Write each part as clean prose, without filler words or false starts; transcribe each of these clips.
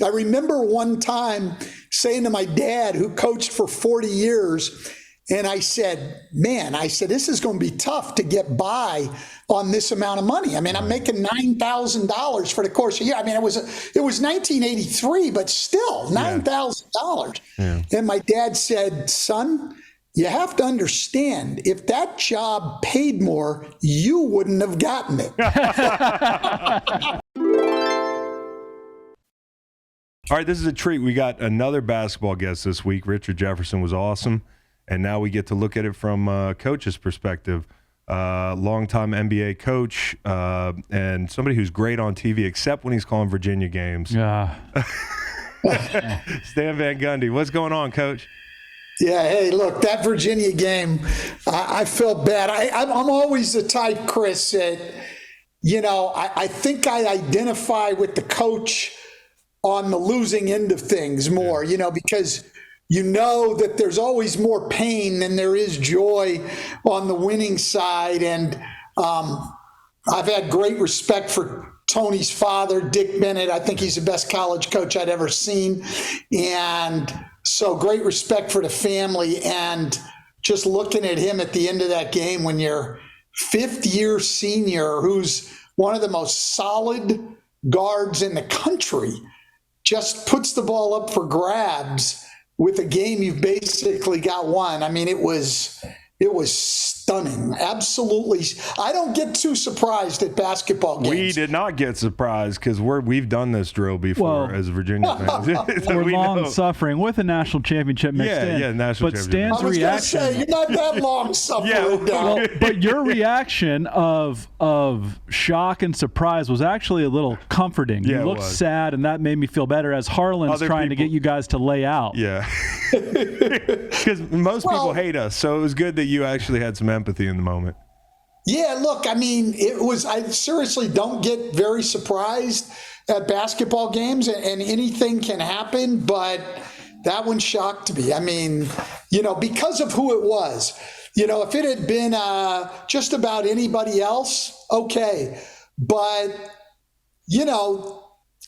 I remember one time saying to my dad, who coached for 40 years, and I said, this is going to be tough to get by on this amount of money. I mean, I'm making $9,000 for the course of a year. I mean, it was 1983, but still $9,000. Yeah. And my dad said, son, you have to understand, if that job paid more, you wouldn't have gotten it. All right, this is a treat. We got another basketball guest this week. Richard Jefferson was awesome. And now we get to look at it from a coach's perspective. Longtime NBA coach and somebody who's great on TV, except when he's calling Virginia games. Yeah. Stan Van Gundy. What's going on, Coach? Yeah, hey, look, that Virginia game, I felt bad. I'm always the type, Chris, that, I think I identify with the coach on the losing end of things more, because that there's always more pain than there is joy on the winning side. And I've had great respect for Tony's father, Dick Bennett. I think he's the best college coach I'd ever seen. And so great respect for the family. And just looking at him at the end of that game, when your fifth-year senior, who's one of the most solid guards in the country, just puts the ball up for grabs with a game you've basically got won. I mean, it was stunning. Absolutely. I don't get too surprised at basketball games. We did not get surprised because we've done this drill before as Virginia fans. We're long suffering with a national championship mixed in. Yeah, national championship. Stan's reaction. Say, you're not that long suffering. But your reaction of shock and surprise was actually a little comforting. You looked sad, and that made me feel better as Harlan's trying to get you guys to lay out. Yeah. Because most people hate us, so it was good that you actually had some empathy in the moment. Yeah, look, I mean, I seriously don't get very surprised at basketball games, and anything can happen, but that one shocked me. I mean, because of who it was. If it had been just about anybody else, okay. But,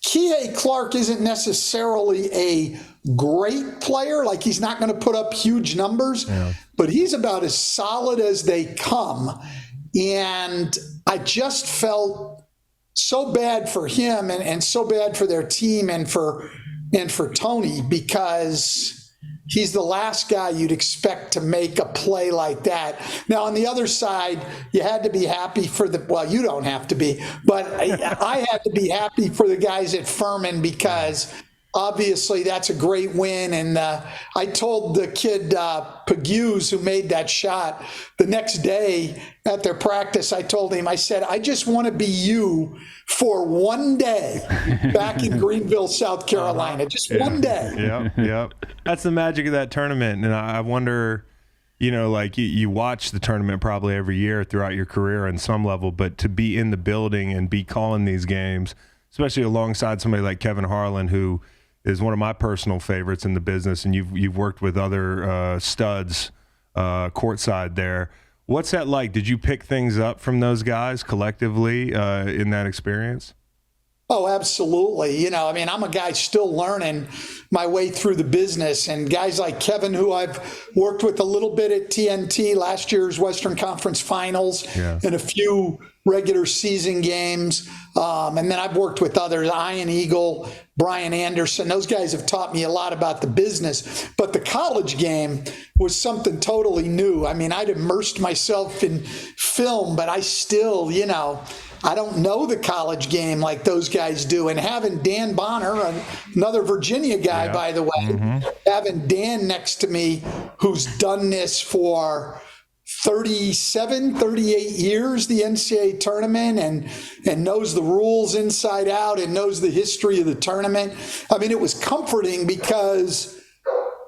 Kihei Clark isn't necessarily a great player. Like, he's not going to put up huge numbers, but he's about as solid as they come. And I just felt so bad for him and so bad for their team and for Tony, because he's the last guy you'd expect to make a play like that. Now, on the other side, you had to be happy for you don't have to be, but I had to be happy for the guys at Furman, because obviously that's a great win. And I told the kid Paguse, who made that shot, the next day at their practice, I told him, I said, I just want to be you for one day back in Greenville, South Carolina. Just one day. Yep. That's the magic of that tournament. And I wonder, you watch the tournament probably every year throughout your career on some level, but to be in the building and be calling these games, especially alongside somebody like Kevin Harlan, who is one of my personal favorites in the business, and you've worked with other studs courtside there. What's that like? Did you pick things up from those guys collectively in that experience? Oh, absolutely. I'm a guy still learning my way through the business, and guys like Kevin, who I've worked with a little bit at TNT, last year's Western Conference Finals, and a few regular season games. And then I've worked with others, Ian Eagle, Brian Anderson. Those guys have taught me a lot about the business. But the college game was something totally new. I mean, I'd immersed myself in film, but I still, I don't know the college game like those guys do. And having Dan Bonner, another Virginia guy, by the way, having Dan next to me, who's done this for 37, 38 years, the NCAA tournament, and knows the rules inside out and knows the history of the tournament. I mean, it was comforting because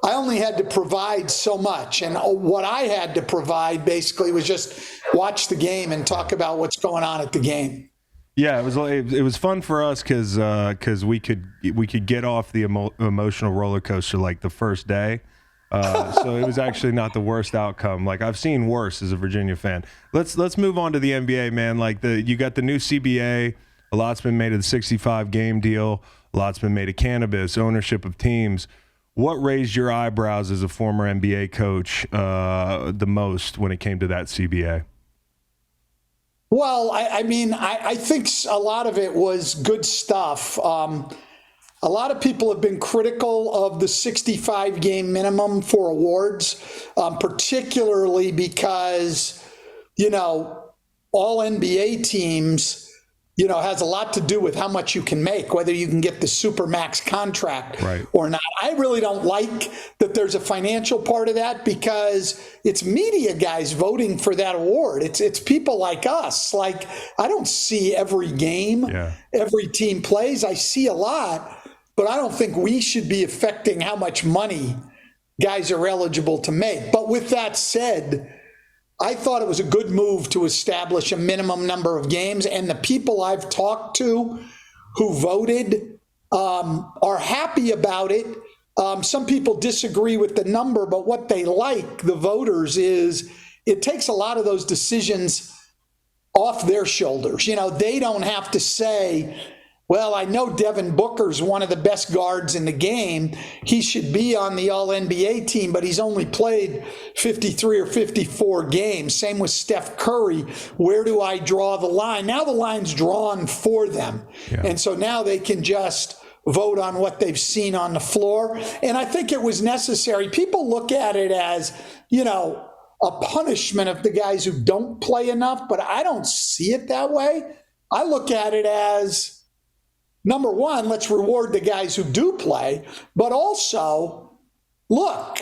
I only had to provide so much. And what I had to provide basically was just watch the game and talk about what's going on at the game. Yeah, it was fun for us because we could get off the emotional roller coaster like the first day. So it was actually not the worst outcome. Like, I've seen worse as a Virginia fan. Let's move on to the NBA, man. Like, you got the new CBA. A lot's been made of the 65 game deal. A lot's been made of cannabis, ownership of teams. What raised your eyebrows as a former NBA coach the most when it came to that CBA? Well, I think a lot of it was good stuff. A lot of people have been critical of the 65-game minimum for awards, particularly because, all NBA teams, has a lot to do with how much you can make, whether you can get the supermax contract or not. I really don't like that there's a financial part of that because it's media guys voting for that award. It's people like us. Like, I don't see every game every team plays. I see a lot. But I don't think we should be affecting how much money guys are eligible to make. But with that said, I thought it was a good move to establish a minimum number of games. And the people I've talked to who voted are happy about it. Some people disagree with the number, but what they like, the voters, is it takes a lot of those decisions off their shoulders. They don't have to say, well, I know Devin Booker's one of the best guards in the game. He should be on the All-NBA team, but he's only played 53 or 54 games. Same with Steph Curry. Where do I draw the line? Now the line's drawn for them. Yeah. And so now they can just vote on what they've seen on the floor. And I think it was necessary. People look at it as, a punishment of the guys who don't play enough, but I don't see it that way. I look at it as, number one, let's reward the guys who do play, but also, look,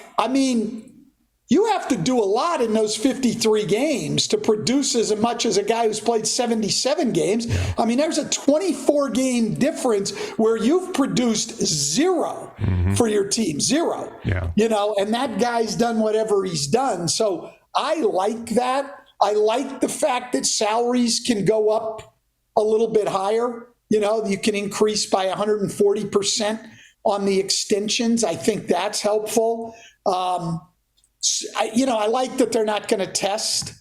you have to do a lot in those 53 games to produce as much as a guy who's played 77 games. Yeah. There's a 24-game difference where you've produced zero for your team, zero. Yeah. And that guy's done whatever he's done. So I like that. I like the fact that salaries can go up a little bit higher. You can increase by 140% on the extensions. I think that's helpful. I like that they're not going to test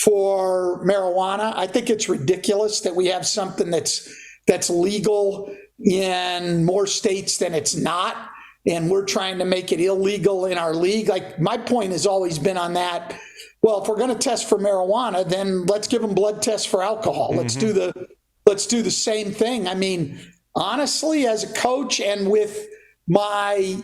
for marijuana. I think it's ridiculous that we have something that's legal in more states than it's not, and we're trying to make it illegal in our league. Like, my point has always been on that. Well, if we're going to test for marijuana, then let's give them blood tests for alcohol. Mm-hmm. Let's do the same thing. Honestly, as a coach and with my,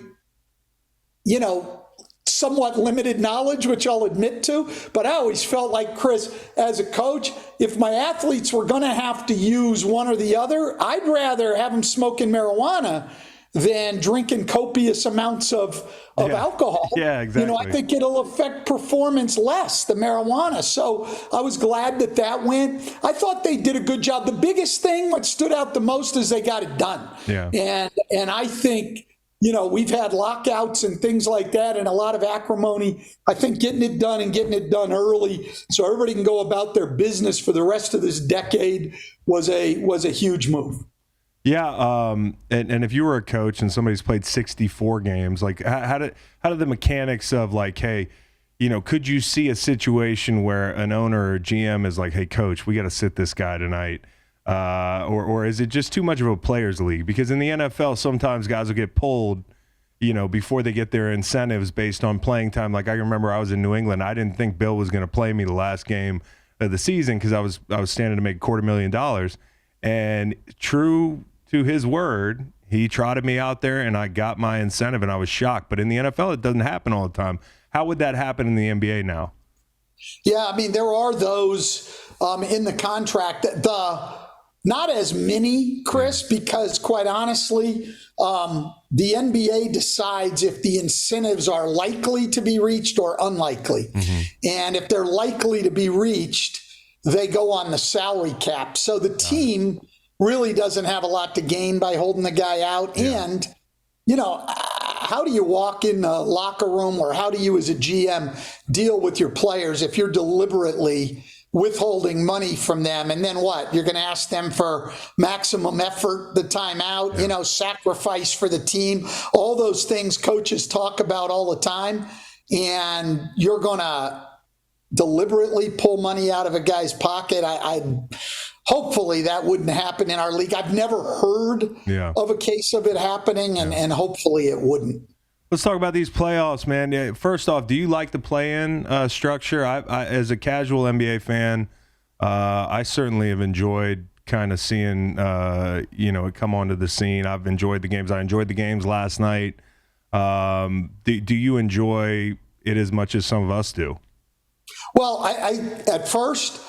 somewhat limited knowledge, which I'll admit to, but I always felt like, Chris, as a coach, if my athletes were going to have to use one or the other, I'd rather have them smoking marijuana than drinking copious amounts of alcohol. Yeah, exactly. I think it'll affect performance less, the marijuana. So I was glad that went. I thought they did a good job. The biggest thing, what stood out the most, is they got it done. Yeah. And I think, we've had lockouts and things like that and a lot of acrimony. I think getting it done and getting it done early so everybody can go about their business for the rest of this decade was a huge move. Yeah, and if you were a coach and somebody's played 64 games, like how did the mechanics of, like, hey, could you see a situation where an owner or GM is like, hey, coach, we got to sit this guy tonight, or is it just too much of a players' league? Because in the NFL, sometimes guys will get pulled, before they get their incentives based on playing time. Like, I remember I was in New England, I didn't think Bill was going to play me the last game of the season because I was standing to make $250,000, and true to his word, he trotted me out there and I got my incentive, and I was shocked. But in the NFL, it doesn't happen all the time. How would that happen in the NBA now? Yeah, there are those in the contract. Not as many, Chris, because quite honestly, the NBA decides if the incentives are likely to be reached or unlikely. Mm-hmm. And if they're likely to be reached, they go on the salary cap. So the team really doesn't have a lot to gain by holding the guy out. Yeah. And, how do you walk in the locker room, or how do you as a GM deal with your players if you're deliberately withholding money from them? And then what? You're going to ask them for maximum effort, the timeout, sacrifice for the team, all those things coaches talk about all the time. And you're going to deliberately pull money out of a guy's pocket. hopefully that wouldn't happen in our league. I've never heard of a case of it happening, and hopefully it wouldn't. Let's talk about these playoffs, man. First off, do you like the play-in structure? I, as a casual NBA fan, I certainly have enjoyed kind of seeing, it come onto the scene. I've enjoyed the games. I enjoyed the games last night. Do you enjoy it as much as some of us do? Well, I at first,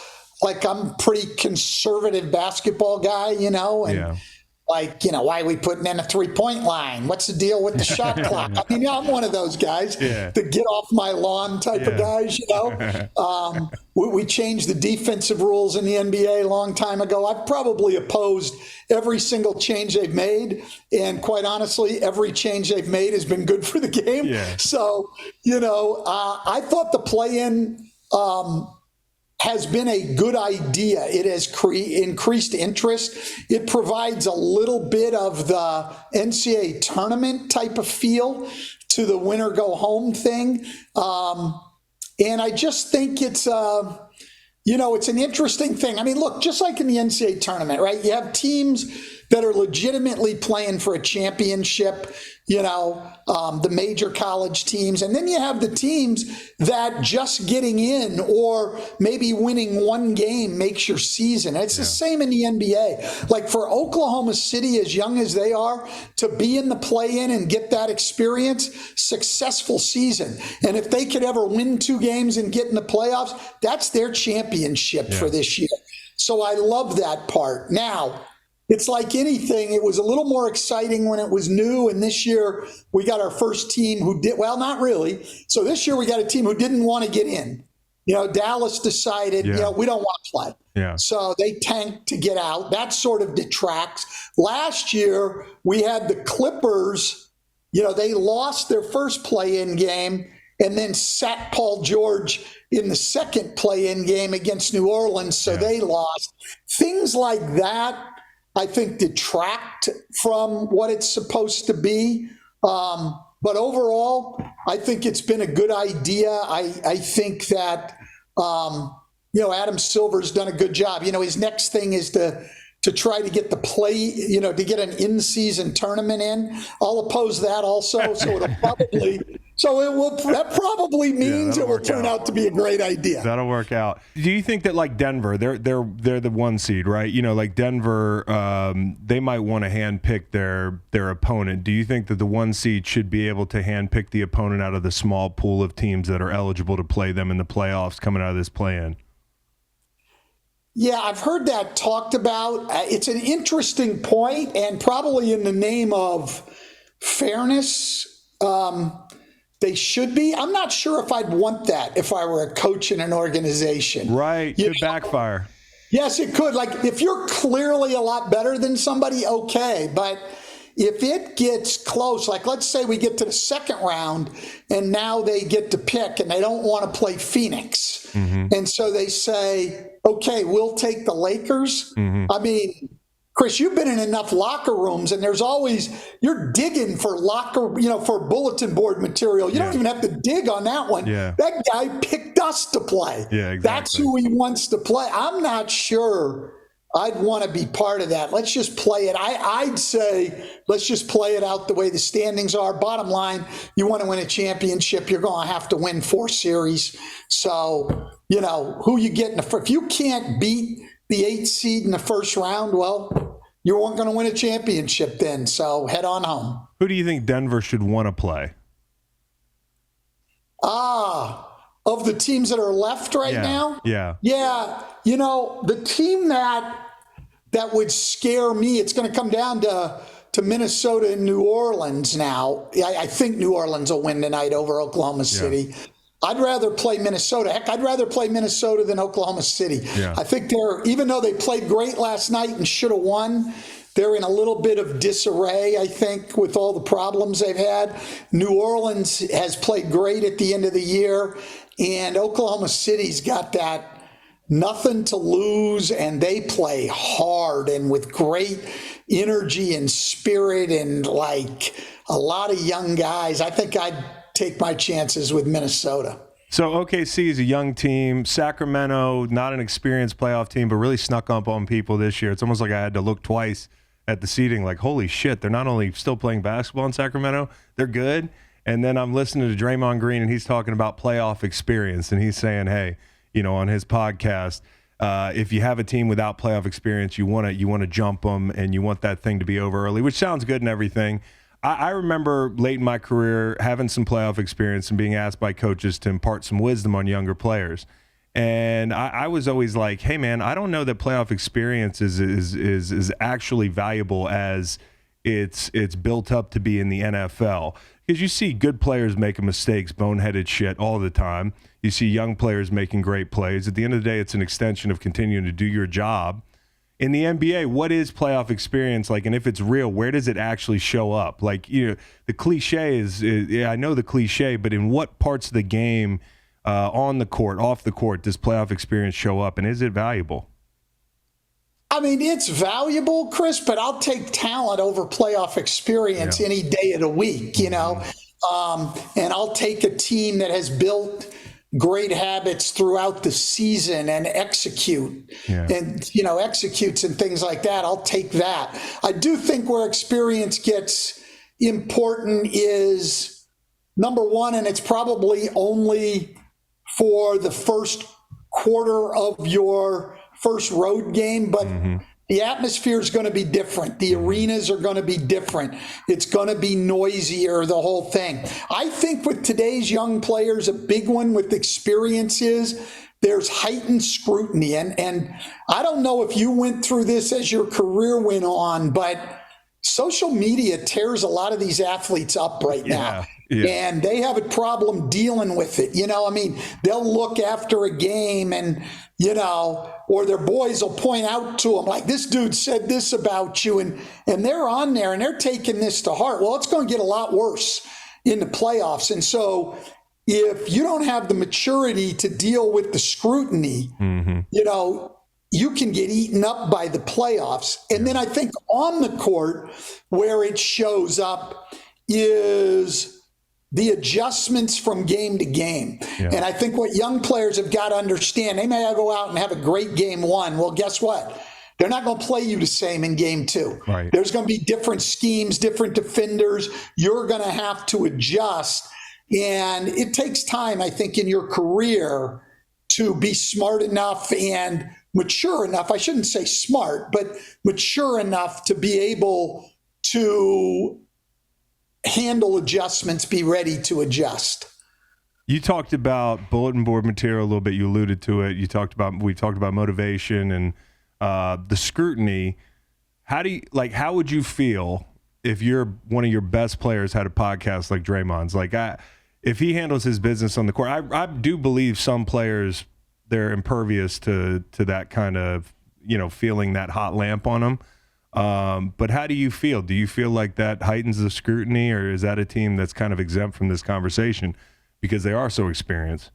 I'm a pretty conservative basketball guy, and why are we putting in a 3-point line? What's the deal with the shot clock? I mean, I'm one of those guys, the get off my lawn type of guys, We changed the defensive rules in the NBA a long time ago. I've probably opposed every single change they've made. And quite honestly, every change they've made has been good for the game. Yeah. So, I thought the play-in has been a good idea. It has increased interest. It provides a little bit of the NCAA tournament type of feel to the winner go home thing. And I just think it's an interesting thing. I mean, look, just like in the NCAA tournament, right? You have teams that are legitimately playing for a championship, the major college teams. And then you have the teams that just getting in or maybe winning one game makes your season. It's the same in the NBA. Like for Oklahoma City, as young as they are, to be in the play-in and get that experience, successful season. And if they could ever win 2 games and get in the playoffs, that's their championship for this year. So I love that part. Now, it's like anything. It was a little more exciting when it was new. And this year we got our first team who did, well, not really. So this year we got a team who didn't want to get in. Dallas decided, we don't want to play. Yeah. So they tanked to get out. That sort of detracts. Last year we had the Clippers, they lost their first play-in game and then sat Paul George in the second play-in game against New Orleans. So they lost. Things like that, I think, detract from what it's supposed to be. But overall, I think it's been a good idea. I think that, Adam Silver's done a good job. His next thing is to try to get the play, to get an in-season tournament in. I'll oppose that also. So it'll probably... that probably means it will turn out to be a great idea. That'll work out. Do you think that like Denver, they're the 1 seed, right? Like Denver, they might want to handpick their opponent. Do you think that the 1 seed should be able to handpick the opponent out of the small pool of teams that are eligible to play them in the playoffs coming out of this play-in? Yeah, I've heard that talked about. It's an interesting point, and probably in the name of fairness, they should be. I'm not sure if I'd want that if I were a coach in an organization. Right. Could backfire. Yes, it could. Like if you're clearly a lot better than somebody, okay. But if it gets close, like let's say we get to the second round and now they get to pick and they don't want to play Phoenix. Mm-hmm. And so they say, okay, we'll take the Lakers. Mm-hmm. I mean, Chris, you've been in enough locker rooms and there's always, you're digging for for bulletin board material. You don't even have to dig on that one. Yeah. That guy picked us to play. Yeah, exactly. That's who he wants to play. I'm not sure I'd want to be part of that. Let's just play it. I'd say, let's just play it out the way the standings are. Bottom line, you want to win a championship, you're going to have to win 4 series. So, who you get if you can't beat the 8th seed in the first round, well, you weren't going to win a championship then, so head on home. Who do you think Denver should want to play? Of the teams that are left right now? Yeah. Yeah. The team that would scare me, it's going to come down to Minnesota and New Orleans now. I think New Orleans will win tonight over Oklahoma City. Yeah. I'd rather play Minnesota. Heck, I'd rather play Minnesota than Oklahoma City. Yeah. I think even though they played great last night and should have won, they're in a little bit of disarray, I think, with all the problems they've had. New Orleans has played great at the end of the year, and Oklahoma City's got that nothing to lose, and they play hard and with great energy and spirit and like a lot of young guys. I think I'd take my chances with Minnesota. So OKC is a young team. Sacramento, not an experienced playoff team, but really snuck up on people this year. It's almost like I had to look twice at the seeding, like, holy shit, they're not only still playing basketball in Sacramento, they're good. And then I'm listening to Draymond Green, and he's talking about playoff experience, and he's saying, hey, on his podcast, if you have a team without playoff experience, you want to jump them, and you want that thing to be over early, which sounds good and everything. I remember late in my career having some playoff experience and being asked by coaches to impart some wisdom on younger players. And I was always like, hey, man, I don't know that playoff experience is actually valuable as it's built up to be in the NFL. Because you see good players making mistakes, boneheaded shit all the time. You see young players making great plays. At the end of the day, it's an extension of continuing to do your job. In the NBA, what is playoff experience like? And if it's real, where does it actually show up? Like, the cliche is I know the cliche, but in what parts of the game, on the court, off the court, does playoff experience show up? And is it valuable? I mean, it's valuable, Chris, but I'll take talent over playoff experience any day of the week, and I'll take a team that has built great habits throughout the season and executes and things like that. I'll take that. I do think where experience gets important is number one, and it's probably only for the first quarter of your first road game, but the atmosphere is going to be different. The arenas are going to be different. It's going to be noisier, the whole thing. I think with today's young players, a big one with experience is there's heightened scrutiny. And I don't know if you went through this as your career went on, but social media tears a lot of these athletes up right now. And they have a problem dealing with it. They'll look after a game and, or their boys will point out to them, like, this dude said this about you. And they're on there and they're taking this to heart. Well, it's going to get a lot worse in the playoffs. And so if you don't have the maturity to deal with the scrutiny, you can get eaten up by the playoffs. And then I think on the court where it shows up is the adjustments from game to game. And I think what young players have got to understand, they may go out and have a great game one. Well, guess what? They're not going to play you the same in game two. Right. There's going to be different schemes, different defenders. You're going to have to adjust. And it takes time, I think, in your career to be smart enough and mature enough. I shouldn't say smart, but mature enough to be able to handle adjustments, be ready to adjust. You talked about bulletin board material a little bit. You alluded to it. We talked about motivation and the scrutiny. How would you feel if one of your best players had a podcast like Draymond's? Like, if he handles his business on the court, I do believe some players, they're impervious to that kind of, feeling that hot lamp on them. But how do you feel? Do you feel like that heightens the scrutiny, or is that a team that's kind of exempt from this conversation because they are so experienced?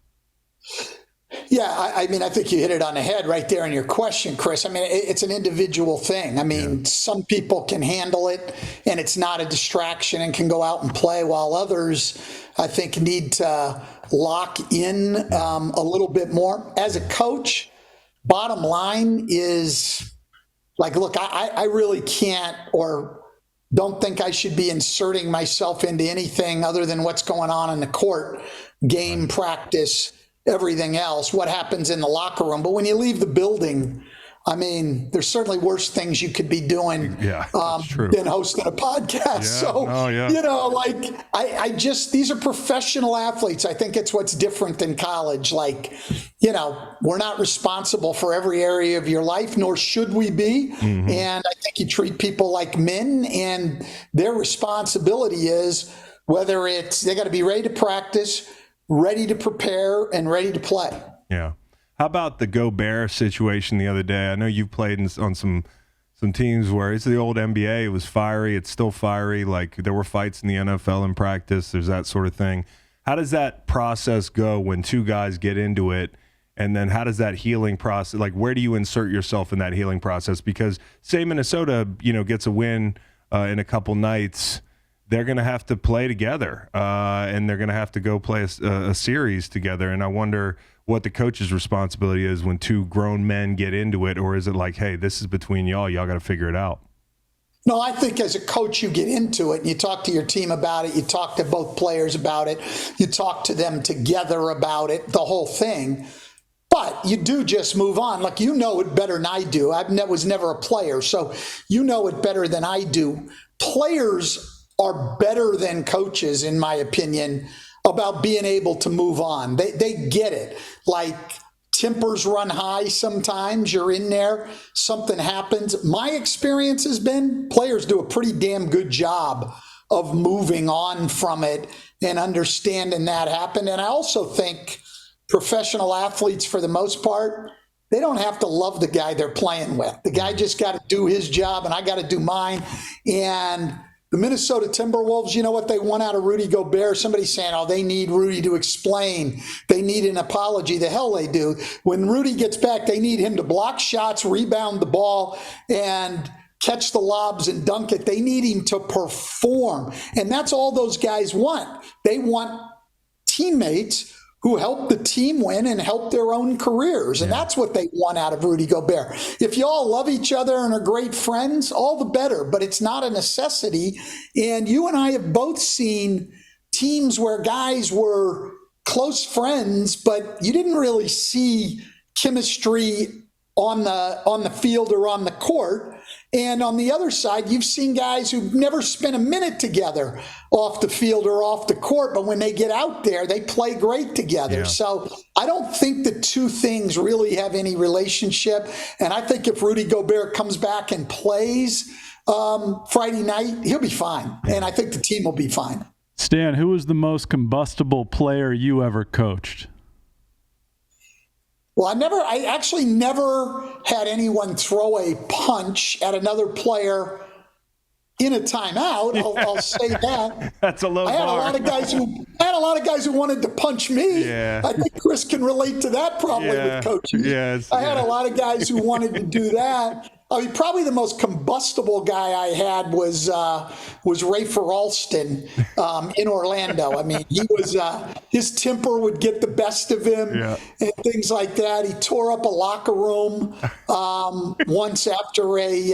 Yeah, I think you hit it on the head right there in your question, Chris. It's an individual thing. Some people can handle it and it's not a distraction and can go out and play, while others, I think, need to lock in a little bit more. As a coach, bottom line is, like, look, I really can't or don't think I should be inserting myself into anything other than what's going on in the court, game, practice, everything else, what happens in the locker room. But when you leave the building, there's certainly worse things you could be doing than hosting a podcast. These are professional athletes. I think it's what's different than college. We're not responsible for every area of your life, nor should we be. And I think you treat people like men, and their responsibility is whether it's they got to be ready to practice, ready to prepare, and ready to play. Yeah. How about the Gobert situation the other day? I know you've played on some teams where it's the old NBA. It was fiery. It's still fiery. Like, there were fights in the NFL in practice. There's that sort of thing. How does that process go when two guys get into it? And then how does that healing process, like, where do you insert yourself in that healing process? Because say Minnesota, gets a win in a couple nights, they're going to have to play together, and they're going to have to go play a series together. And I wonder what the coach's responsibility is when two grown men get into it, or is it like, hey, this is between y'all got to figure it out? No, I think as a coach, you get into it and you talk to your team about it. You talk to both players about it. You talk to them together about it, the whole thing. But you do just move on. Like, you know it better than I do. I was never a player, so you know it better than I do. Players are better than coaches, in my opinion, about being able to move on. They get it. Like, tempers run high sometimes. You're in there, something happens. My experience has been players do a pretty damn good job of moving on from it and understanding that happened. And I also think professional athletes, for the most part, they don't have to love the guy they're playing with. The guy just got to do his job, and I got to do mine. And the Minnesota Timberwolves, you know what they want out of Rudy Gobert? Somebody saying, oh, they need Rudy to explain. They need an apology. The hell they do. When Rudy gets back, they need him to block shots, rebound the ball, and catch the lobs and dunk it. They need him to perform. And that's all those guys want. They want teammates who help the team win and help their own careers. And that's what they want out of Rudy Gobert. If you all love each other and are great friends, all the better, but it's not a necessity. And you and I have both seen teams where guys were close friends, but you didn't really see chemistry on the field or on the court. And on the other side, you've seen guys who've never spent a minute together off the field or off the court, but when they get out there, they play great together. Yeah. So I don't think the two things really have any relationship. And I think if Rudy Gobert comes back and plays Friday night, he'll be fine. And I think the team will be fine. Stan, who was the most combustible player you ever coached? Well, I actually never had anyone throw a punch at another player in a timeout. I'll say that. That's a low bar. I had a lot of guys who wanted to punch me. Yeah. I think Chris can relate to that probably with coaching. Yes. I had a lot of guys who wanted to do that. I mean, probably the most combustible guy I had was Rafer Alston in Orlando. I mean, he was his temper would get the best of him and things like that. He tore up a locker room once after a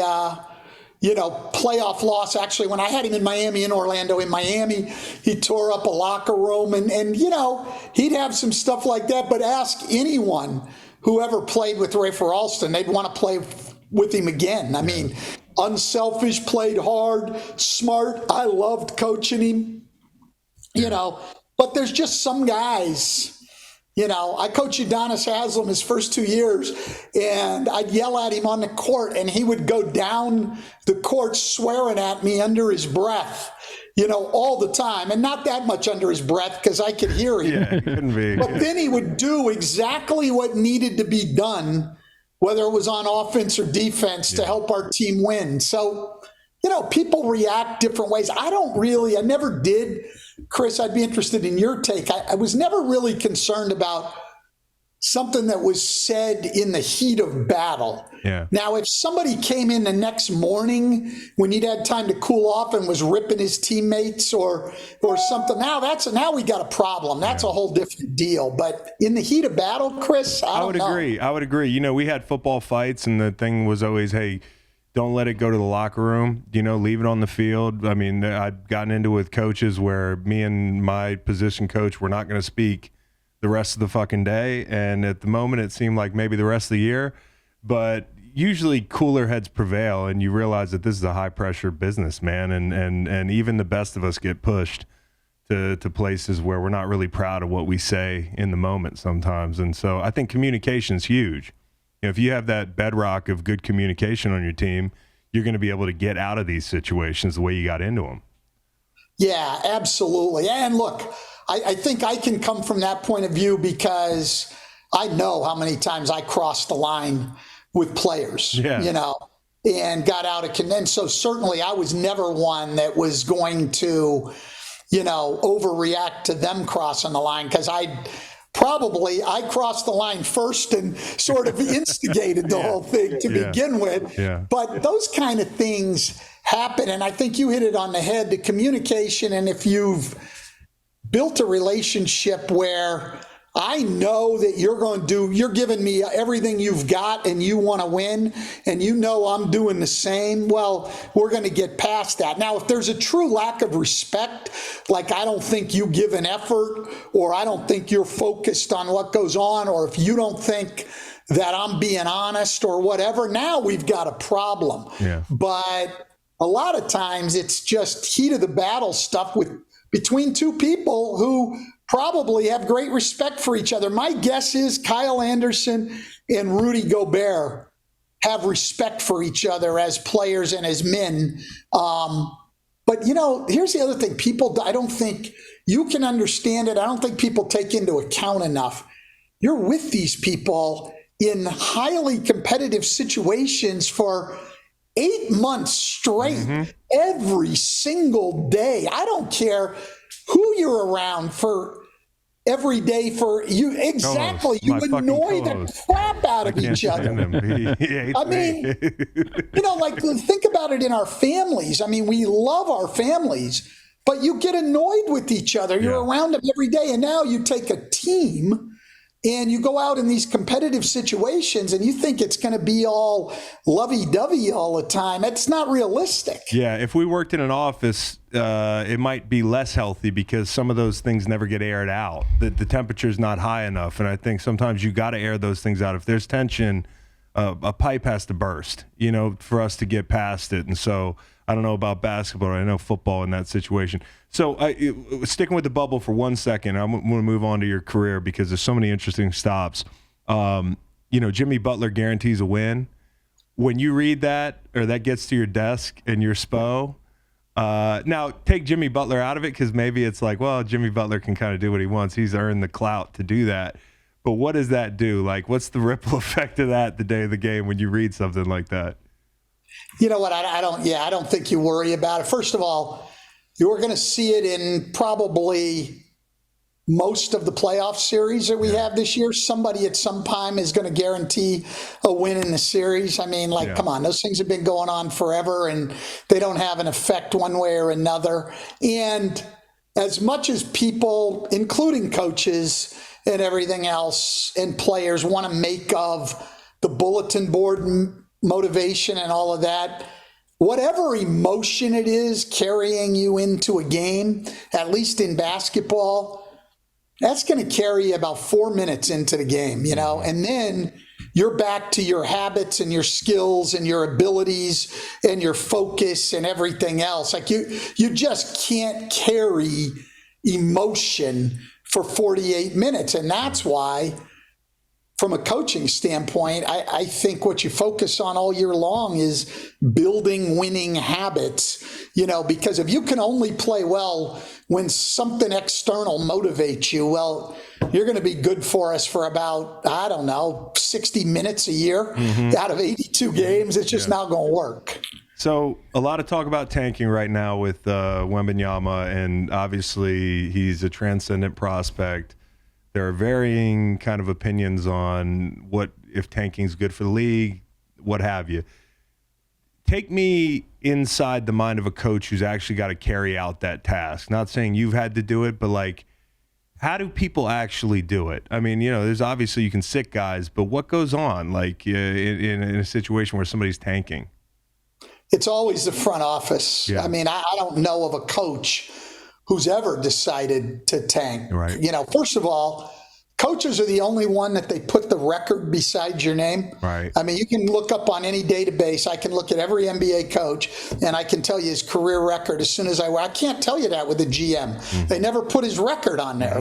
playoff loss. Actually, when I had him in Orlando, in Miami, he tore up a locker room and he'd have some stuff like that. But ask anyone who ever played with Rafer Alston, they'd want to play with him again. I mean, unselfish, played hard, smart. I loved coaching him, but there's just some guys, I coached Udonis Haslem his first 2 years, and I'd yell at him on the court, and he would go down the court swearing at me under his breath, all the time. And not that much under his breath because I could hear him. Yeah, it couldn't be. But then he would do exactly what needed to be done, whether it was on offense or defense, to help our team win. So, people react different ways. I never did. Chris, I'd be interested in your take. I was never really concerned about something that was said in the heat of battle. Yeah. Now, if somebody came in the next morning when he'd had time to cool off and was ripping his teammates or something, now we got a problem. That's a whole different deal. But in the heat of battle, Chris, I would agree. I would agree. We had football fights, and the thing was always, hey, don't let it go to the locker room. Leave it on the field. I mean, I've gotten into with coaches where me and my position coach were not going to speak the rest of the fucking day. And at the moment, it seemed like maybe the rest of the year. But usually cooler heads prevail, and you realize that this is a high-pressure business, man. And even the best of us get pushed to places where we're not really proud of what we say in the moment sometimes. And so I think communication is huge. If you have that bedrock of good communication on your team, you're going to be able to get out of these situations the way you got into them. Yeah, absolutely. And look, I think I can come from that point of view because I know how many times I crossed the line with players, and got out of control. So certainly I was never one that was going to, overreact to them crossing the line, because I crossed the line first and sort of instigated the whole thing to begin with. Yeah. But those kind of things happen. And I think you hit it on the head, the communication. And if you've built a relationship where I know that you're giving me everything you've got and you want to win, and you know I'm doing the same, well, we're going to get past that. Now, if there's a true lack of respect, like I don't think you give an effort, or I don't think you're focused on what goes on, or if you don't think that I'm being honest or whatever, now we've got a problem. Yeah. But a lot of times it's just heat of the battle stuff between two people who probably have great respect for each other. My guess is Kyle Anderson and Rudy Gobert have respect for each other as players and as men. But, here's the other thing. I don't think you can understand it. I don't think people take into account enough. You're with these people in highly competitive situations for 8 months straight, every single day. I don't care who you're around for every day for you. Exactly. You annoy the crap out of each other. I mean, think about it in our families. I mean, we love our families, but you get annoyed with each other. You're around them every day. And now you take a team and you go out in these competitive situations and you think it's going to be all lovey-dovey all the time. It's not realistic. Yeah, if we worked in an office, it might be less healthy because some of those things never get aired out. The temperature's not high enough, and I think sometimes you got to air those things out. If there's tension, a pipe has to burst, for us to get past it. And so I don't know about basketball. I know football in that situation. So sticking with the bubble for 1 second, I'm going to move on to your career because there's so many interesting stops. Jimmy Butler guarantees a win. When you read that, or that gets to your desk and your SPO, now take Jimmy Butler out of it because maybe it's like, well, Jimmy Butler can kind of do what he wants. He's earned the clout to do that. But what does that do? Like, what's the ripple effect of that the day of the game when you read something like that? You know what? I don't think you worry about it. First of all, you're going to see it in probably most of the playoff series that we have this year. Somebody at some time is going to guarantee a win in the series. I mean, come on, those things have been going on forever and they don't have an effect one way or another. And as much as people, including coaches and everything else and players, want to make of the bulletin board motivation and all of that, whatever emotion it is carrying you into a game, at least in basketball, that's going to carry you about 4 minutes into the game, and then you're back to your habits and your skills and your abilities and your focus and everything else. Like you just can't carry emotion for 48 minutes. And that's why, from a coaching standpoint, I think what you focus on all year long is building winning habits, because if you can only play well when something external motivates you, well, you're going to be good for us for about, 60 minutes a year out of 82 games. It's just not going to work. So a lot of talk about tanking right now with Wembanyama, and obviously he's a transcendent prospect. There are varying kind of opinions on what if tanking is good for the league, what have you. Take me inside the mind of a coach who's actually got to carry out that task. Not saying you've had to do it, but how do people actually do it? I mean, there's obviously you can sit guys, but what goes on in a situation where somebody's tanking? It's always the front office. Yeah. I mean, I don't know of a coach who's ever decided to tank. Right. First of all, coaches are the only one that they put the record beside your name. Right. I mean, you can look up on any database. I can look at every NBA coach and I can tell you his career record as soon as I can't tell you that with a GM. Mm-hmm. They never put his record on there.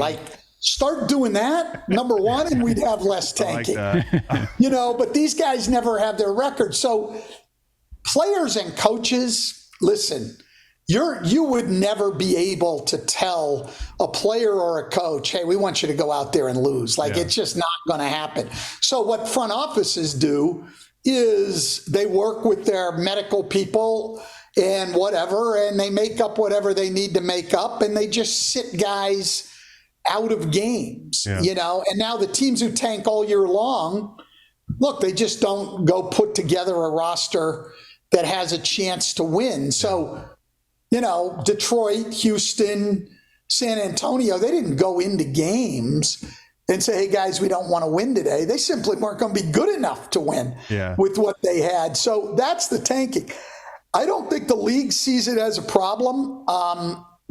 Start doing that, number one, and we'd have less tanking. I like that. But these guys never have their record. So players and coaches, listen, you would never be able to tell a player or a coach, hey, we want you to go out there and lose. It's just not going to happen. So what front offices do is they work with their medical people and whatever, and they make up whatever they need to make up, and they just sit guys out of games, and now the teams who tank all year long, look, they just don't go put together a roster that has a chance to win. So, Detroit, Houston, San Antonio, they didn't go into games and say, hey, guys, we don't want to win today. They simply weren't going to be good enough to win with what they had. So that's the tanking. I don't think the league sees it as a problem.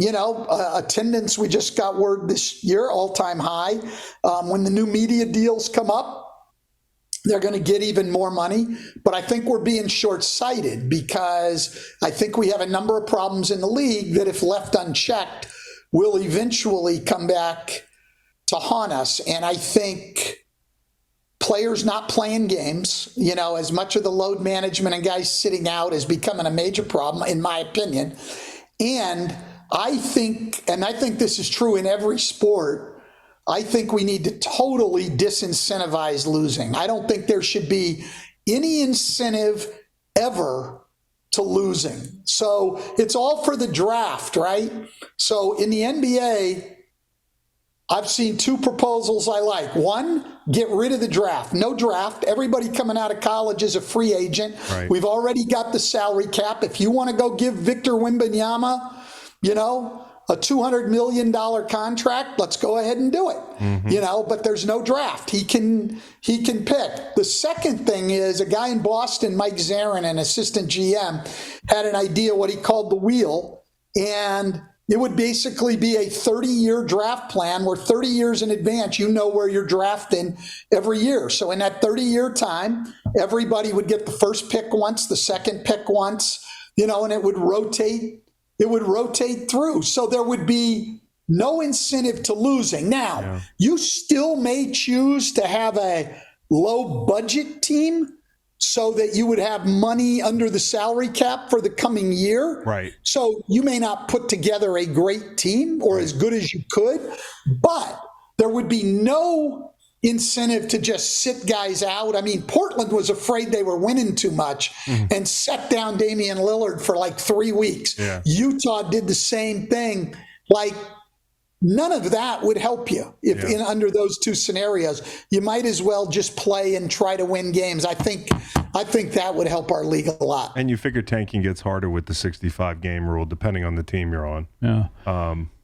Attendance, we just got word this year, all-time high. When the new media deals come up, they're going to get even more money. But I think we're being short-sighted because I think we have a number of problems in the league that, if left unchecked, will eventually come back to haunt us. And I think players not playing games, as much of the load management and guys sitting out is becoming a major problem, in my opinion. And I think this is true in every sport, I think we need to totally disincentivize losing. I don't think there should be any incentive ever to losing. So it's all for the draft, right? So in the NBA, I've seen two proposals I like. One, get rid of the draft. No draft. Everybody coming out of college is a free agent. Right. We've already got the salary cap. If you want to go give Victor Wembanyama, a $200 million contract, let's go ahead and do it. Mm-hmm. But there's no draft. He can pick. The second thing is a guy in Boston, Mike Zarin, an assistant GM, had an idea what he called the wheel, and it would basically be a 30-year draft plan where 30 years in advance, where you're drafting every year. So in that 30-year time, everybody would get the first pick once, the second pick once, and it would rotate. It would rotate through. So there would be no incentive to losing. Now, you still may choose to have a low budget team so that you would have money under the salary cap for the coming year. Right. So you may not put together a great team or as good as you could, but there would be no incentive to just sit guys out. I mean, Portland was afraid they were winning too much and set down Damian Lillard for like 3 weeks. Yeah. Utah did the same thing. Like, none of that would help you if under those two scenarios. You might as well just play and try to win games. I think that would help our league a lot. And you figure tanking gets harder with the 65 game rule, depending on the team you're on. Yeah.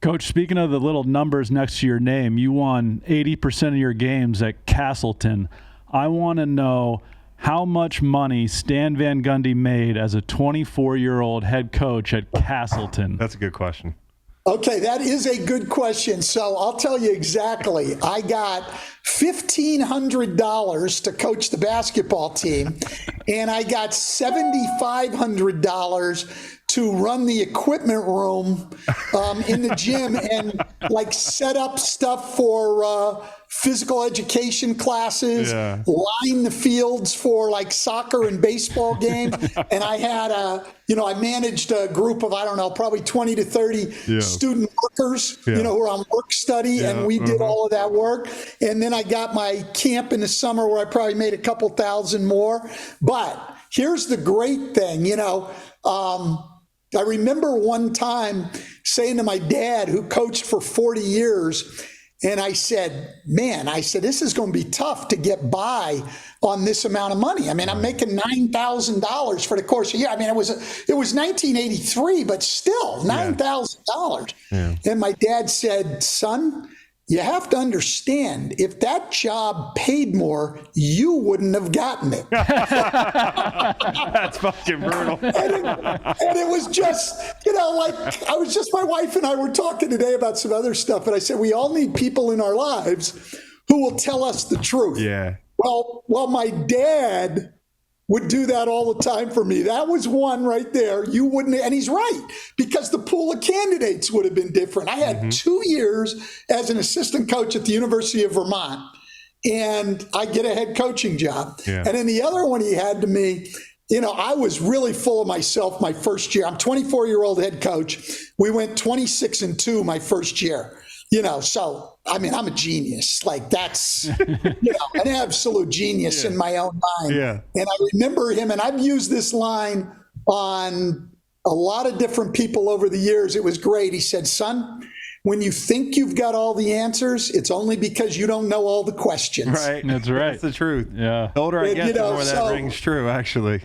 Coach, speaking of the little numbers next to your name, you won 80% of your games at Castleton. I want to know how much money Stan Van Gundy made as a 24-year-old head coach at Castleton. That's a good question. Okay, that is a good question. So I'll tell you exactly. I got $1,500 to coach the basketball team, and I got $7,500 to run the equipment room in the gym and set up stuff for physical education classes, line the fields for soccer and baseball games. And I had I managed a group of, probably 20 to 30 student workers, who are on work study. And we did all of that work. And then I got my camp in the summer where I probably made a couple thousand more. But here's the great thing, I remember one time saying to my dad, who coached for 40 years, and I said, this is going to be tough to get by on this amount of money. I mean, I'm making $9,000 for the course of a year. I mean, it was 1983, but still $9,000. Yeah. And my dad said, son, you have to understand, if that job paid more, you wouldn't have gotten it. That's fucking brutal. And it was just, my wife and I were talking today about some other stuff. And I said, we all need people in our lives who will tell us the truth. Yeah. Well, my dad would do that all the time for me. That was one right there. You wouldn't, and he's right, because the pool of candidates would have been different. I had 2 years as an assistant coach at the University of Vermont, and I get a head coaching job. Yeah. And then the other one he had to me, I was really full of myself my first year. I'm 24-year-old head coach. We went 26-2 my first year. So, I'm a genius. That's, an absolute genius in my own mind. Yeah. And I remember him, and I've used this line on a lot of different people over the years. It was great. He said, son, when you think you've got all the answers, it's only because you don't know all the questions. Right. That's right. That's the truth. Yeah. The older I get, the more that so, rings true, actually.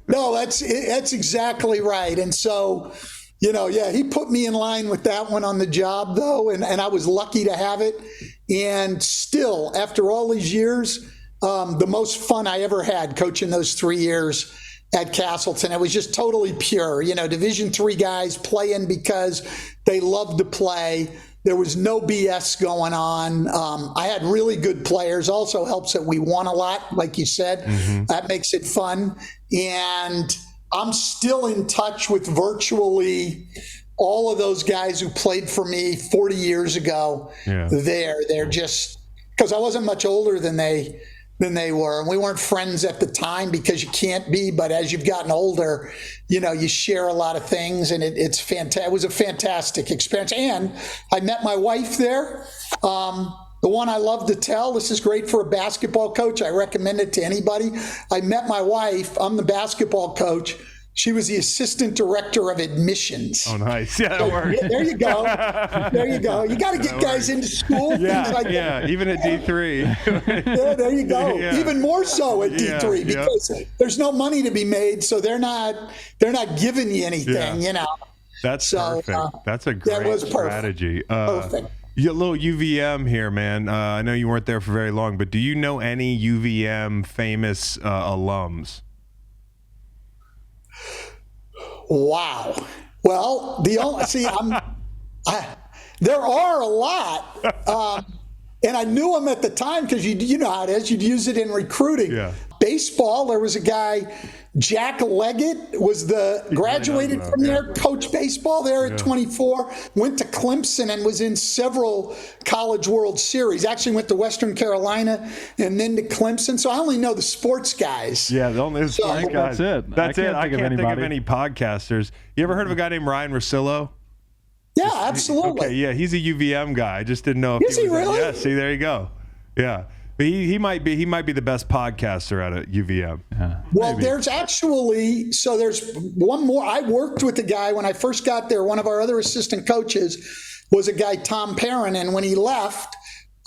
No, that's exactly right. And so, he put me in line with that one on the job, though, and I was lucky to have it. And still, after all these years, the most fun I ever had coaching those 3 years at Castleton. It was just totally pure, Division III guys playing because they loved to play. There was no BS going on. I had really good players. Also helps that we won a lot, like you said. Mm-hmm. That makes it fun. And I'm still in touch with virtually all of those guys who played for me 40 years ago. Yeah. They're just, because I wasn't much older than they were. And we weren't friends at the time because you can't be, but as you've gotten older, you share a lot of things, and it's fantastic. It was a fantastic experience. And I met my wife there. The one I love to tell, this is great for a basketball coach. I recommend it to anybody. I met my wife. I'm the basketball coach. She was the assistant director of admissions. Oh, nice. Yeah, that works. There you go. There you go. You got to get guys into school. Yeah, even at D3. Yeah, there you go. Yeah. Even more so at D3 because there's no money to be made, so they're not giving you anything, That's perfect. That's a great strategy. Perfect. A little UVM here, man. I know you weren't there for very long, but do you know any UVM famous alums? Wow. Well, there are a lot, and I knew them at the time because you know how it is. You'd use it in recruiting. Yeah. Baseball. There was a guy, Jack Leggett, graduated from there, coached baseball there at 24. Went to Clemson and was in several College World Series. Actually went to Western Carolina and then to Clemson. So I only know the sports guys. Yeah, the only sports guys. That's it. That's it. I can't think of any podcasters. You ever heard of a guy named Ryan Rosillo? Yeah, absolutely. Okay, yeah, he's a UVM guy. I just didn't know if he was. Is he really? Yeah, see, there you go. Yeah. But he might be the best podcaster out of UVM. Yeah, well, there's one more. I worked with the guy when I first got there. One of our other assistant coaches was a guy, Tom Perrin, and when he left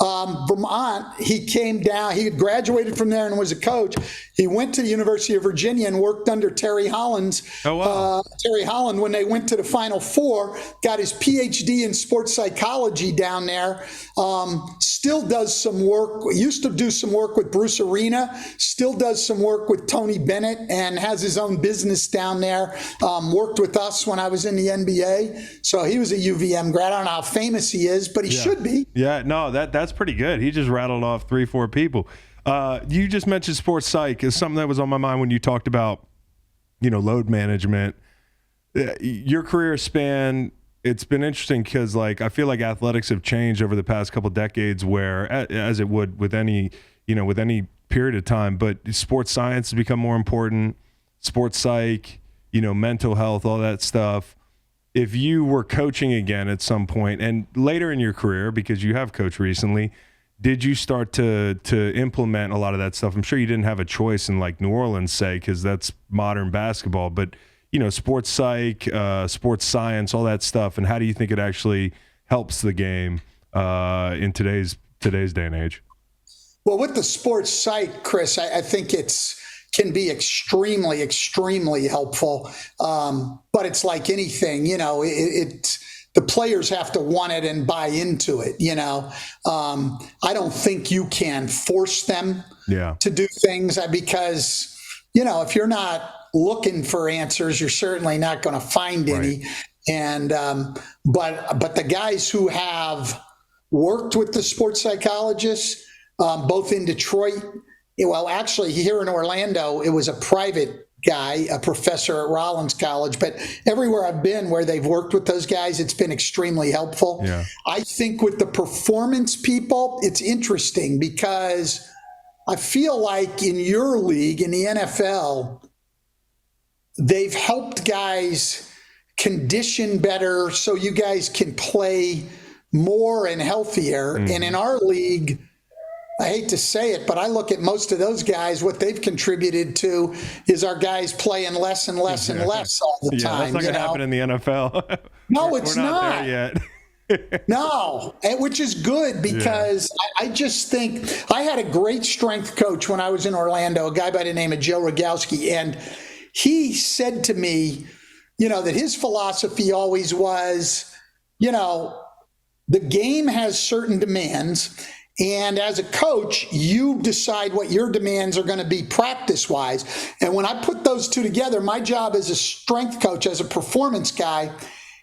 Vermont, he came down. He had graduated from there and was a coach. He went to the University of Virginia and worked under Terry Holland. Oh, wow. Terry Holland, when they went to the Final Four, got his PhD in sports psychology down there. Still does some work. Used to do some work with Bruce Arena. Still does some work with Tony Bennett and has his own business down there. Worked with us when I was in the NBA. So he was a UVM grad. I don't know how famous he is, but he should be. Yeah, no, that's pretty good. He just rattled off 3-4 people. You just mentioned sports psych is something that was on my mind when you talked about, load management. Your career span, it's been interesting because, I feel like athletics have changed over the past couple of decades, where, as it would with any period of time, but sports science has become more important. Sports psych, mental health, all that stuff. If you were coaching again at some point and later in your career, because you have coached recently, did you start to implement a lot of that stuff? I'm sure you didn't have a choice in New Orleans, say, because that's modern basketball, but sports psych, sports science, all that stuff. And how do you think it actually helps the game in today's day and age? Well, with the sports psych, Chris, I think can be extremely, extremely helpful. But it's like anything, the players have to want it and buy into it. I don't think you can force them to do things because, if you're not looking for answers, you're certainly not going to find any. And, but the guys who have worked with the sports psychologists, both in Detroit, well, actually here in Orlando, it was a private guy, a professor at Rollins College, but everywhere I've been where they've worked with those guys, it's been extremely helpful. Yeah. I think with the performance people, it's interesting because I feel like in your league, in the NFL, they've helped guys condition better so you guys can play more and healthier. Mm-hmm. And in our league, I hate to say it, but I look at most of those guys, what they've contributed to is our guys playing less and less and less all the time. That's not going to happen in the NFL. No, it's We're not there yet. No, which is good because I just think I had a great strength coach when I was in Orlando, a guy by the name of Joe Rogowski, and he said to me, that his philosophy always was, the game has certain demands, and as a coach, you decide what your demands are going to be practice-wise. And when I put those two together, my job as a strength coach, as a performance guy,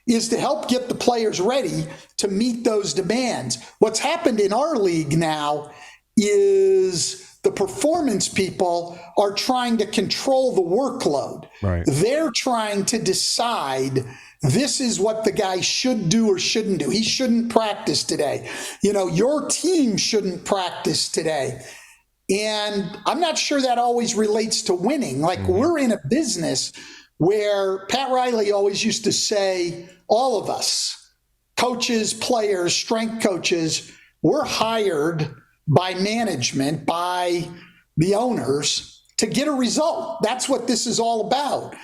is to help get the players ready to meet those demands. What's happened in our league now is the performance people are trying to control the workload. Right. They're trying to decide this is what the guy should do or shouldn't do. He shouldn't practice today. Your team shouldn't practice today. And I'm not sure that always relates to winning. Like we're in a business where Pat Riley always used to say, all of us, coaches, players, strength coaches, we're hired by management, by the owners to get a result. That's what this is all about.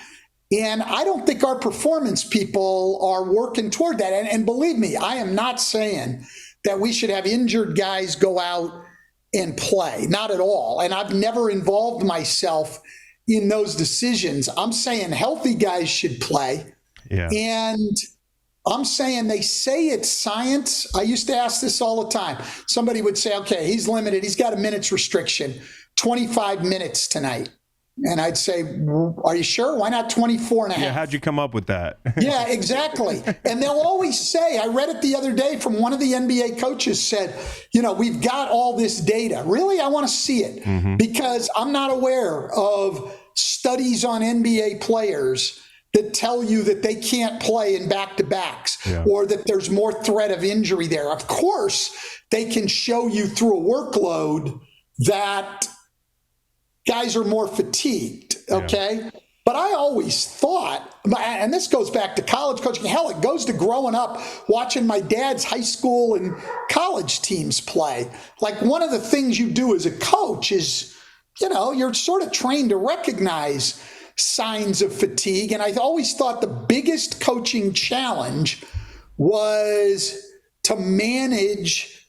And I don't think our performance people are working toward that. And believe me, I am not saying that we should have injured guys go out and play. Not at all. And I've never involved myself in those decisions. I'm saying healthy guys should play. Yeah. And I'm saying they say it's science. I used to ask this all the time. Somebody would say, okay, he's limited. He's got a minutes restriction, 25 minutes tonight. And I'd say, are you sure? Why not 24 and a half? Yeah, how'd you come up with that? Yeah, exactly. And they'll always say, I read it the other day from one of the NBA coaches said, we've got all this data. Really? I want to see it because I'm not aware of studies on NBA players that tell you that they can't play in back-to-backs or that there's more threat of injury there. Of course, they can show you through a workload that guys are more fatigued, okay? Yeah. But I always thought, and this goes back to college coaching, hell, it goes to growing up watching my dad's high school and college teams play. Like one of the things you do as a coach is, you're sort of trained to recognize signs of fatigue. And I always thought the biggest coaching challenge was to manage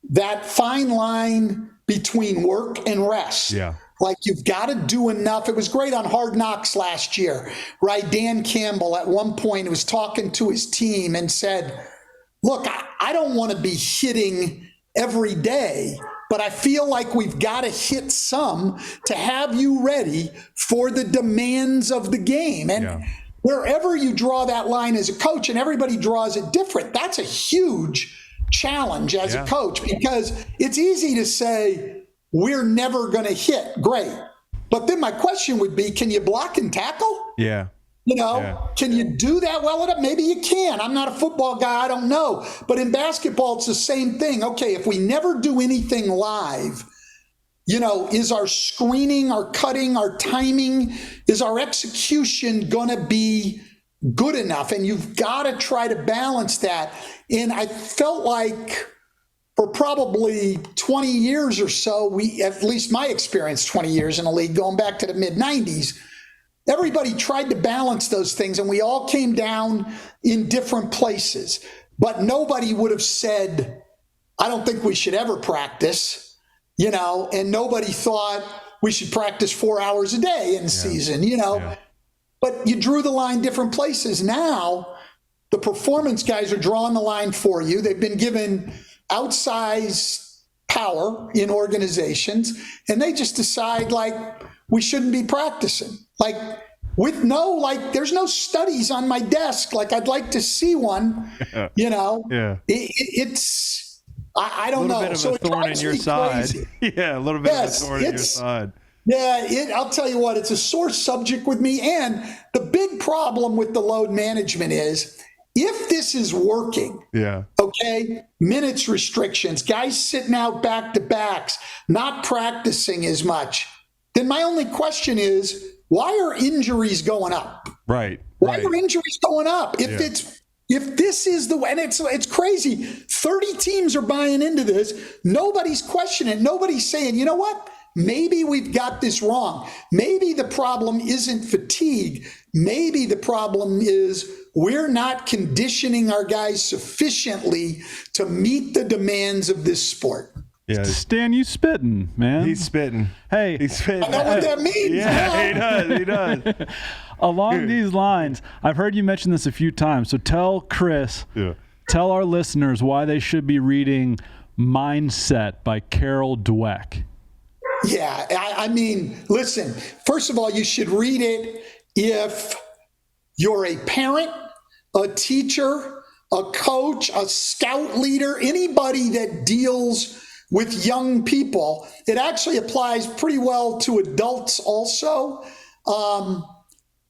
that fine line between work and rest. Yeah. Like you've got to do enough. It was great on Hard Knocks last year, right? Dan Campbell at one point was talking to his team and said, look, I don't want to be hitting every day, but I feel like we've got to hit some to have you ready for the demands of the game. And wherever you draw that line as a coach, and everybody draws it different, that's a huge challenge as a coach, because it's easy to say, we're never going to hit. Great. But then my question would be, can you block and tackle? Yeah. Can you do that well enough? Maybe you can. I'm not a football guy. I don't know. But in basketball, it's the same thing. Okay, if we never do anything live, is our screening, our cutting, our timing, is our execution going to be good enough? And you've got to try to balance that. And I felt like for probably 20 years or so, at least my experience, 20 years in the league, going back to the mid-90s, everybody tried to balance those things, and we all came down in different places. But nobody would have said, I don't think we should ever practice, and nobody thought we should practice 4 hours a day in season, But you drew the line different places. Now, the performance guys are drawing the line for you. They've been given outsized power in organizations, and they just decide we shouldn't be practicing. There's no studies on my desk. I'd like to see one, It's, I don't know. A little bit of a thorn in your side. Yeah. A little bit of a thorn in your side. Yeah. I'll tell you what, it's a sore subject with me. And the big problem with the load management is, if this is working, minutes restrictions, guys sitting out back-to-backs, not practicing as much, then my only question is, why are injuries going up? Right. Why are injuries going up? If this is the way, and it's crazy, 30 teams are buying into this. Nobody's questioning it. Nobody's saying, you know what? maybe we've got this wrong. Maybe the problem isn't fatigue. Maybe the problem is we're not conditioning our guys sufficiently to meet the demands of this sport. Yeah, Stan, you spitting, man. he's spitting. Hey, He's spitting. I know what that means. Yeah, he does. along these lines, I've heard you mention this a few times. So tell Chris, tell our listeners why they should be reading Mindset by Carol Dweck. Yeah, I mean, listen, first of all, you should read it if you're a parent, a teacher, a coach, a scout leader, anybody that deals with young people. It actually applies pretty well to adults also.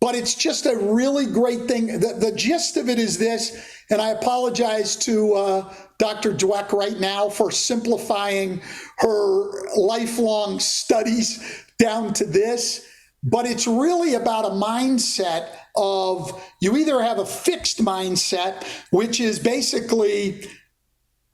But it's just a really great thing. The gist of it is this, and I apologize to Dr. Dweck right now for simplifying her lifelong studies down to this, but it's really about a mindset of you either have a fixed mindset, which is basically,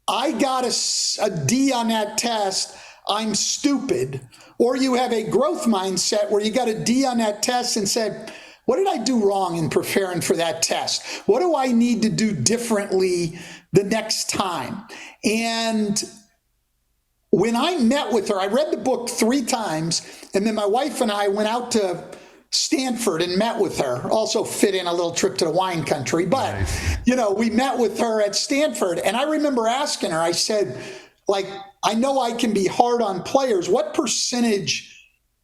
I got a D on that test, I'm stupid, or you have a growth mindset where you got a D on that test and said, what did I do wrong in preparing for that test? What do I need to do differently the next time? And when I met with her, I read the book 3 times, and then my wife and I went out to Stanford and met with her. Also fit in a little trip to the wine country, but nice. We met with her at Stanford, and I remember asking her, I said, I know I can be hard on players. What percentage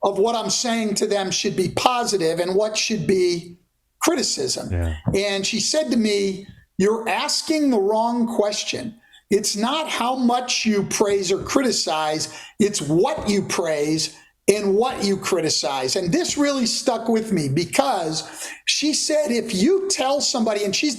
of what I'm saying to them should be positive and what should be criticism? Yeah. And she said to me, you're asking the wrong question. It's not how much you praise or criticize, it's what you praise and what you criticize. And this really stuck with me because she said, if you tell somebody, and she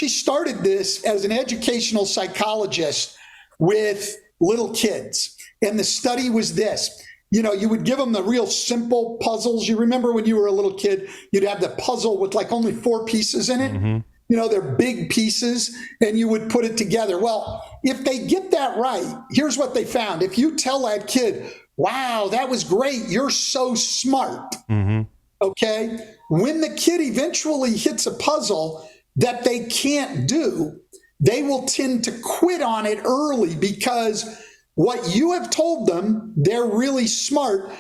started this as an educational psychologist with little kids. And the study was this. You would give them the real simple puzzles. You remember when you were a little kid, you'd have the puzzle with only 4 pieces in it. Mm-hmm. They're big pieces, and you would put it together. Well, if they get that right, here's what they found. If you tell that kid, wow, that was great, you're so smart, mm-hmm. Okay? When the kid eventually hits a puzzle that they can't do, they will tend to quit on it early because what you have told them they're really smart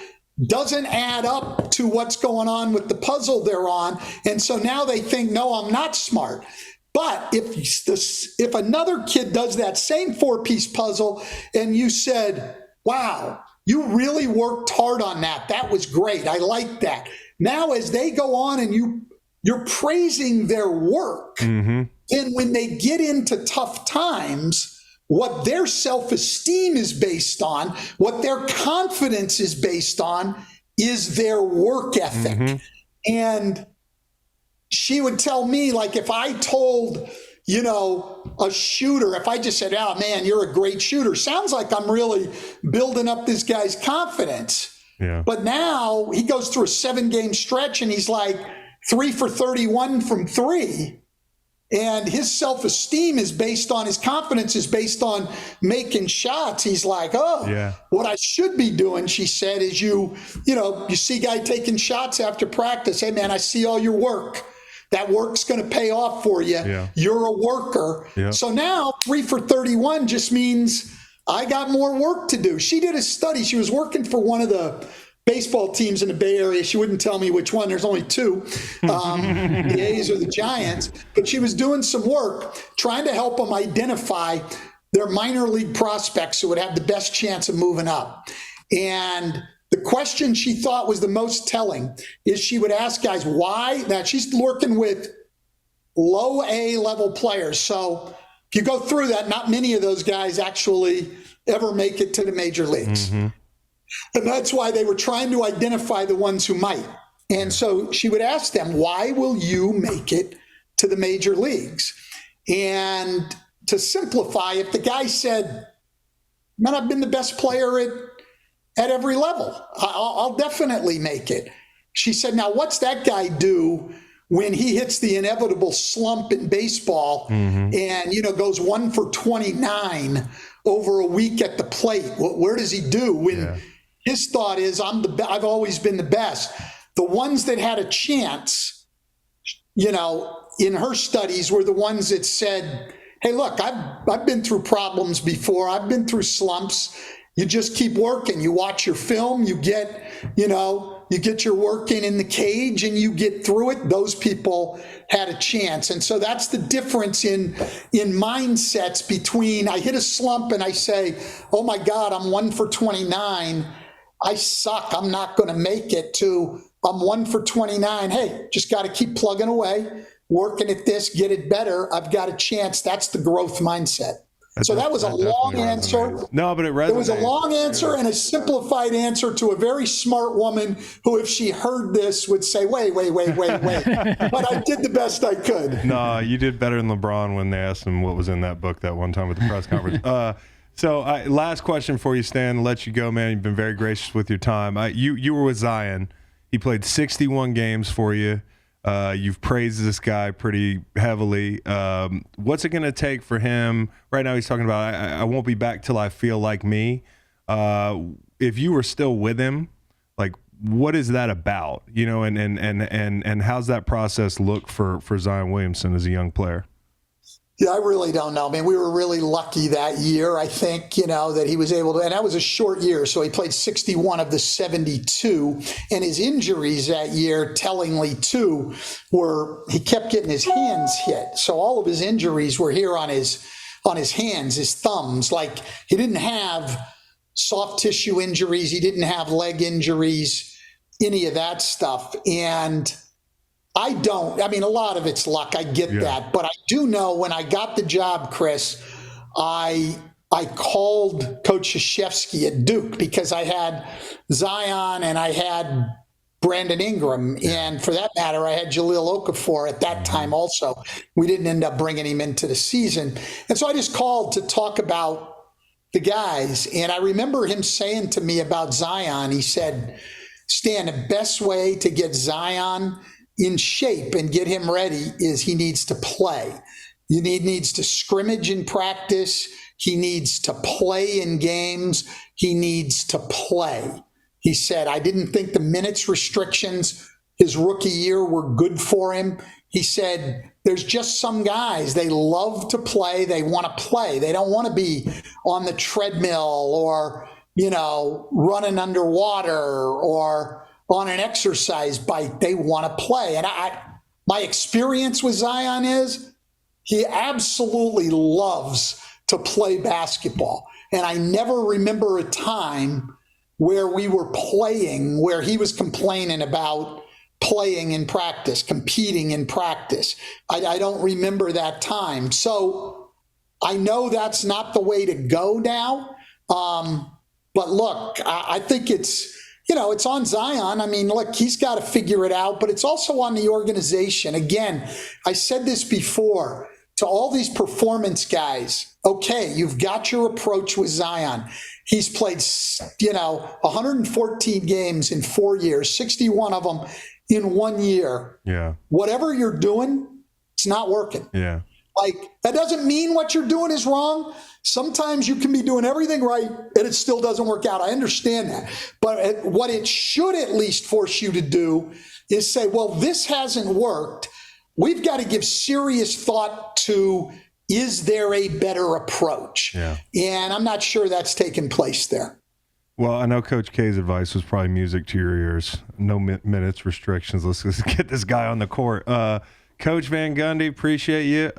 doesn't add up to what's going on with the puzzle they're on. And so now they think, no, I'm not smart. But if another kid does that same 4-piece puzzle and you said, wow, you really worked hard on that. That was great. I like that. Now, as they go on and you're praising their work, mm-hmm. And when they get into tough times, what their self-esteem is based on, what their confidence is based on, is their work ethic. Mm-hmm. And she would tell me, if I told, a shooter, if I just said, oh man, you're a great shooter, sounds like I'm really building up this guy's confidence. Yeah. But now he goes through a 7-game stretch and he's 3 for 31 from 3. And his self-esteem is based on, his confidence is based on making shots. He's like, What I should be doing, she said, is you see a guy taking shots after practice. Hey man, I see all your work. That work's going to pay off for you. Yeah. You're a worker. Yeah. So now 3 for 31 just means I got more work to do. She did a study. She was working for one of the baseball teams in the Bay Area. She wouldn't tell me which one. There's only 2, the A's or the Giants. But she was doing some work trying to help them identify their minor league prospects who would have the best chance of moving up. And the question she thought was the most telling is she would ask guys why. Now, she's working with low A level players. So if you go through that, not many of those guys actually ever make it to the major leagues. Mm-hmm. And that's why they were trying to identify the ones who might. And so she would ask them, why will you make it to the major leagues? And to simplify, if the guy said, man, I've been the best player at every level, I'll definitely make it. She said, now what's that guy do when he hits the inevitable slump in baseball, mm-hmm. and, goes 1 for 29 over a week at the plate? Where does he do when his thought is, I've always been the best. The ones that had a chance, in her studies were the ones that said, hey, look, I've been through problems before. I've been through slumps. You just keep working. You watch your film, you get your work in the cage and you get through it. Those people had a chance. And so that's the difference in mindsets between I hit a slump and I say, oh my God, I'm 1 for 29. I suck. I'm not going to make it, to I'm 1 for 29. Hey, just got to keep plugging away, working at this, get it better. I've got a chance. That's the growth mindset. So that was a long answer. No, but it resonates. It was a long answer and a simplified answer to a very smart woman who, if she heard this, would say, wait. But I did the best I could. No, you did better than LeBron when they asked him what was in that book that one time at the press conference. Last question for you, Stan. I'll let you go, man. You've been very gracious with your time. You were with Zion. He played 61 games for you. You've praised this guy pretty heavily. What's it going to take for him? Right now he's talking about, I won't be back till I feel like me. If you were still with him, like, what is that about? And how's that process look for Zion Williamson as a young player? Yeah, I really don't know. I mean, we were really lucky that year, I think, that he was able to, and that was a short year. So he played 61 of the 72, and his injuries that year, tellingly too, were he kept getting his hands hit. So all of his injuries were here on his hands, his thumbs. Like, he didn't have soft tissue injuries. He didn't have leg injuries, any of that stuff. And I mean, a lot of it's luck. I get that. But I do know when I got the job, Chris, I called Coach Krzyzewski at Duke because I had Zion and I had Brandon Ingram. And for that matter, I had Jahlil Okafor at that time also. We didn't end up bringing him into the season. And so I just called to talk about the guys. And I remember him saying to me about Zion, he said, Stan, the best way to get Zion in shape and get him ready is he needs to play. He needs to scrimmage in practice. He needs to play in games. He needs to play. He said, I didn't think the minutes restrictions his rookie year were good for him. He said, there's just some guys, they love to play. They want to play. They don't want to be on the treadmill or, running underwater or on an exercise bike. They want to play. And my experience with Zion is he absolutely loves to play basketball. And I never remember a time where we were playing where he was complaining about playing in practice, competing in practice. I don't remember that time. So I know that's not the way to go now. But look, I think it's on Zion. I mean, look, he's got to figure it out, but it's also on the organization. Again, I said this before to all these performance guys. Okay, you've got your approach with Zion. He's played, 114 games in 4 years, 61 of them in 1 year. Yeah. Whatever you're doing, it's not working. Yeah. Like, that doesn't mean what you're doing is wrong. Sometimes you can be doing everything right and it still doesn't work out. I understand that. But what it should at least force you to do is say, well, this hasn't worked. We've got to give serious thought to, is there a better approach? Yeah. And I'm not sure that's taken place there. Well, I know Coach K's advice was probably music to your ears. No minutes restrictions. Let's just get this guy on the court. Coach Van Gundy, appreciate you.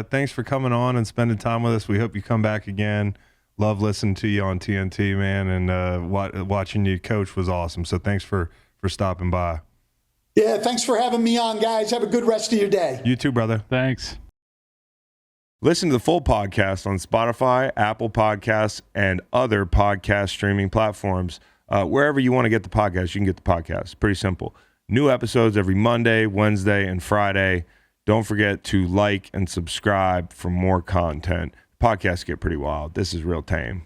Thanks for coming on and spending time with us. We hope you come back again. Love listening to you on TNT, man, and watching you coach was awesome. So thanks for stopping by. Yeah, thanks for having me on, guys. Have a good rest of your day. You too, brother. Thanks. Listen to the full podcast on Spotify, Apple Podcasts, and other podcast streaming platforms. Wherever you want to get the podcast, you can get the podcast. Pretty simple. New episodes every Monday, Wednesday, and Friday. Don't forget to like and subscribe for more content. Podcasts get pretty wild. This is real tame.